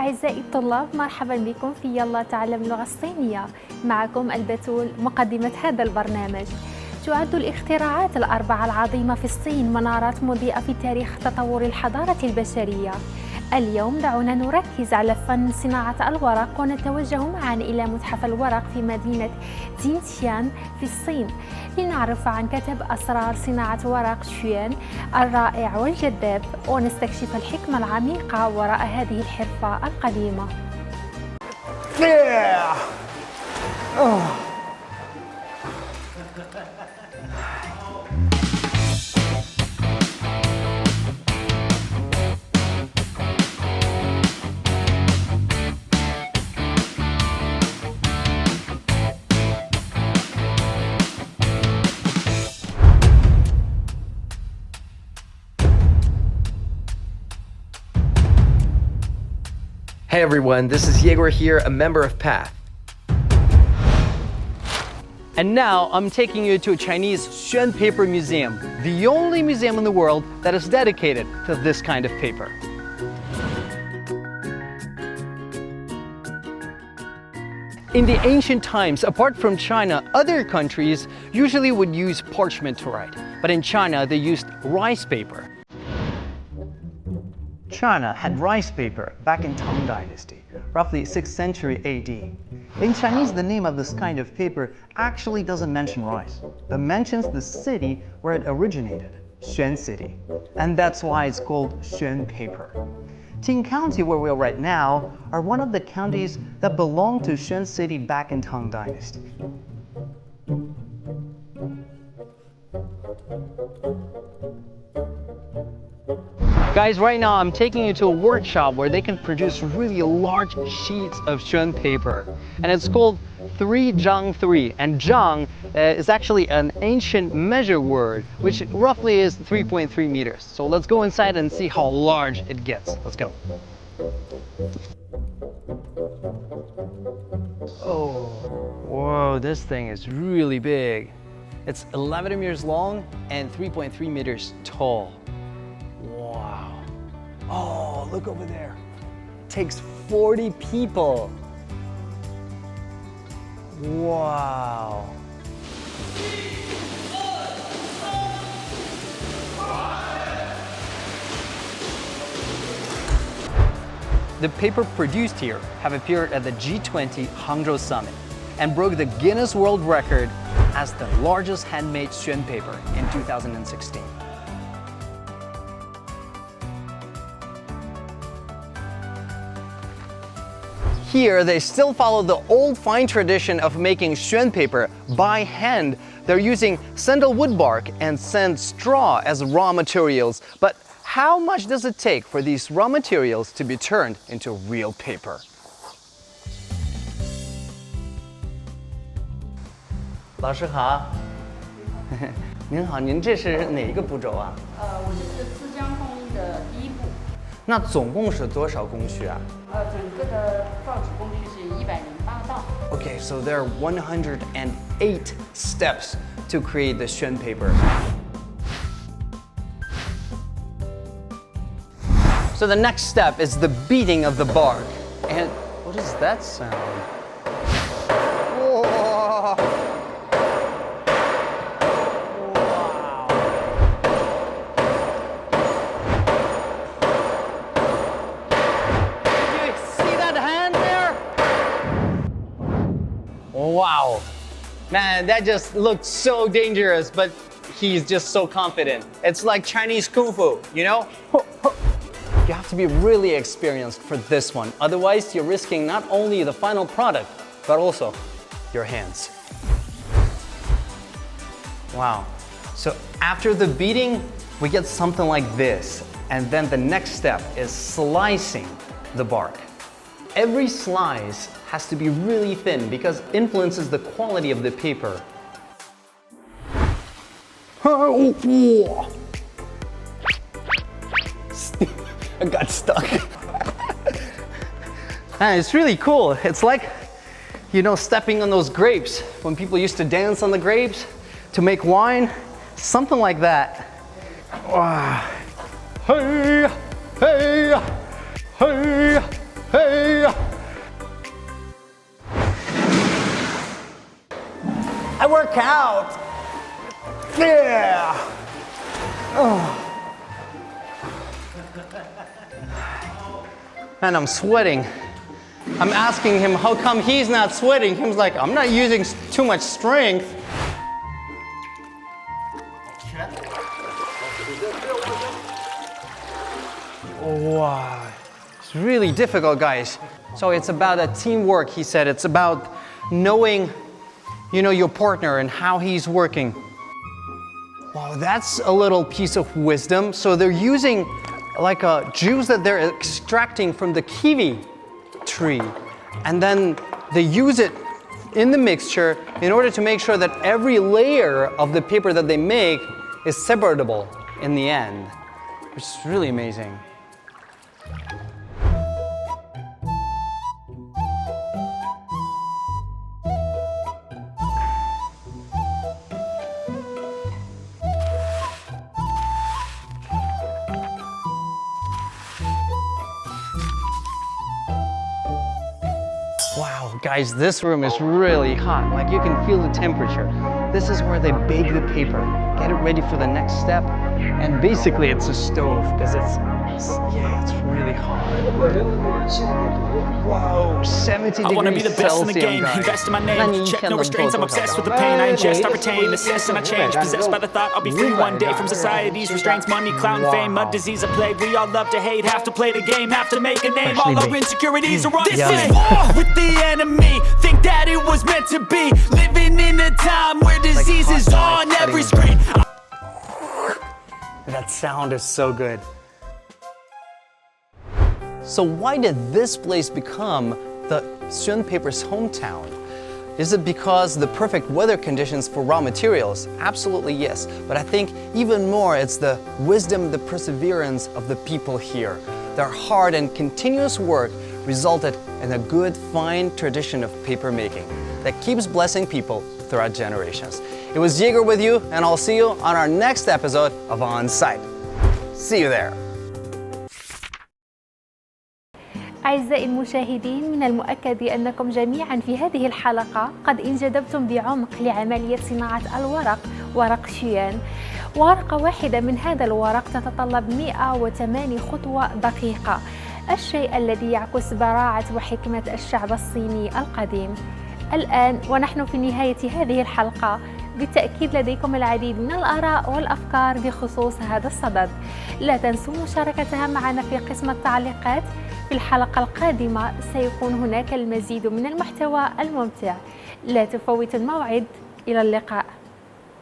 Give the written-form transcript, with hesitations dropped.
أعزائي الطلاب، مرحبا بكم في يلا تعلم اللغة الصينية. معكم البتول مقدمة هذا البرنامج. تعد الاختراعات الأربعة العظيمة في الصين منارات مضيئة في تاريخ تطور الحضارة البشرية. اليوم دعونا نركز على فن صناعة الورق ونتوجه معا إلى متحف الورق في مدينة تينشان في الصين لنعرف عن كتب أسرار صناعة ورق شوين الرائع والجذاب ونستكشف الحكمة العميقة وراء هذه الحرفة القديمة. Hey everyone, this is Yegor here, a member of PATH. And now I'm taking you to a Chinese Xuan Paper Museum, the only museum in the world that is dedicated to this kind of paper. In the ancient times, apart from China, other countries usually would use parchment to write, but in China they used rice paper. China had rice paper back in Tang Dynasty, roughly 6th century AD. In Chinese, the name of this kind of paper actually doesn't mention rice, but mentions the city where it originated, Xuan City. And that's why it's called Xuan paper. Ting County, where we are right now, are one of the counties that belonged to Xuan City back in Tang Dynasty. Guys, right now I'm taking you to a workshop where they can produce really large sheets of Xuan paper. And it's called 3-zhang-3. And zhang is actually an ancient measure word, which roughly is 3.3 meters. So let's go inside and see how large it gets. Let's go. Oh, whoa, this thing is really big. It's 11 meters long and 3.3 meters tall. Wow. Oh, look over there. It takes 40 people. Wow. The paper produced here have appeared at the G20 Hangzhou Summit and broke the Guinness World Record as the largest handmade Xuan paper in 2016. Here, they still follow the old fine tradition of making Xuan paper by hand. They're using sandalwood bark and sand straw as raw materials. But how much does it take for these raw materials to be turned into real paper? 老师好。您好，您这是哪一个步骤啊？我这是制浆工艺的第一步。那总共是多少工序啊？整个的造纸工序是108道。Okay, so there are 108 steps to create the Xuan paper. So the next step is the beating of the bark. And what does that sound? Whoa. Wow, man, that just looked so dangerous, but he's just so confident. It's like Chinese Kung Fu, you know? You have to be really experienced for this one. Otherwise, you're risking not only the final product, but also your hands. Wow. So after the beating, we get something like this. And then the next step is slicing the bark. Every slice has to be really thin because it influences the quality of the paper. I got stuck. And it's really cool. It's like, you know, stepping on those grapes. When people used to dance on the grapes to make wine, something like that. Wow. Hey, hey, hey, hey. work out. Yeah. Man, I'm sweating. I'm asking him how come he's not sweating. He's like, I'm not using too much strength. Wow, it's really difficult, guys. So it's about a teamwork, he said. It's about knowing, your partner and how he's working. Wow, that's a little piece of wisdom. So they're using like a juice that they're extracting from the kiwi tree, and then they use it in the mixture in order to make sure that every layer of the paper that they make is separable in the end, which is really amazing. Wow, guys, this room is really hot. Like, you can feel the temperature. This is where they bake the paper, get it ready for the next step. And basically, it's a stove because it's really hot. Whoa, 70 degrees I wanna be the best in the Celsius, game, guys. invest in my name, check no restraints, I'm obsessed with the pain, I ingest, I retain, assess and I change, possessed by the thought I'll be free one day from society's restraints, money, clout and fame, mud, disease, a plague, we all love to hate, have to play the game, have to make a name, all our insecurities are on this is war with the enemy, think that it was meant to be, living in a time where disease is on every screen. That sound is so good. So why did this place become the Xun Paper's hometown? Is it because the perfect weather conditions for raw materials? Absolutely yes, but I think even more it's the wisdom, the perseverance of the people here. Their hard and continuous work resulted in a good, fine tradition of paper making that keeps blessing people throughout generations. It was Jaeger with you, and I'll see you on our next episode of On Site. See you there. أعزائي المشاهدين، من المؤكد أنكم جميعا في هذه الحلقة قد انجذبتم بعمق لعملية صناعة الورق، ورق شيان. ورقة واحدة من هذا الورق تتطلب 108 خطوة دقيقة، الشيء الذي يعكس براعة وحكمة الشعب الصيني القديم. الآن ونحن في نهاية هذه الحلقة، بالتأكيد لديكم العديد من الآراء والأفكار بخصوص هذا الصدد. لا تنسوا مشاركتها معنا في قسم التعليقات. في الحلقة القادمة سيكون هناك المزيد من المحتوى الممتع. لا تفوتوا الموعد. إلى اللقاء.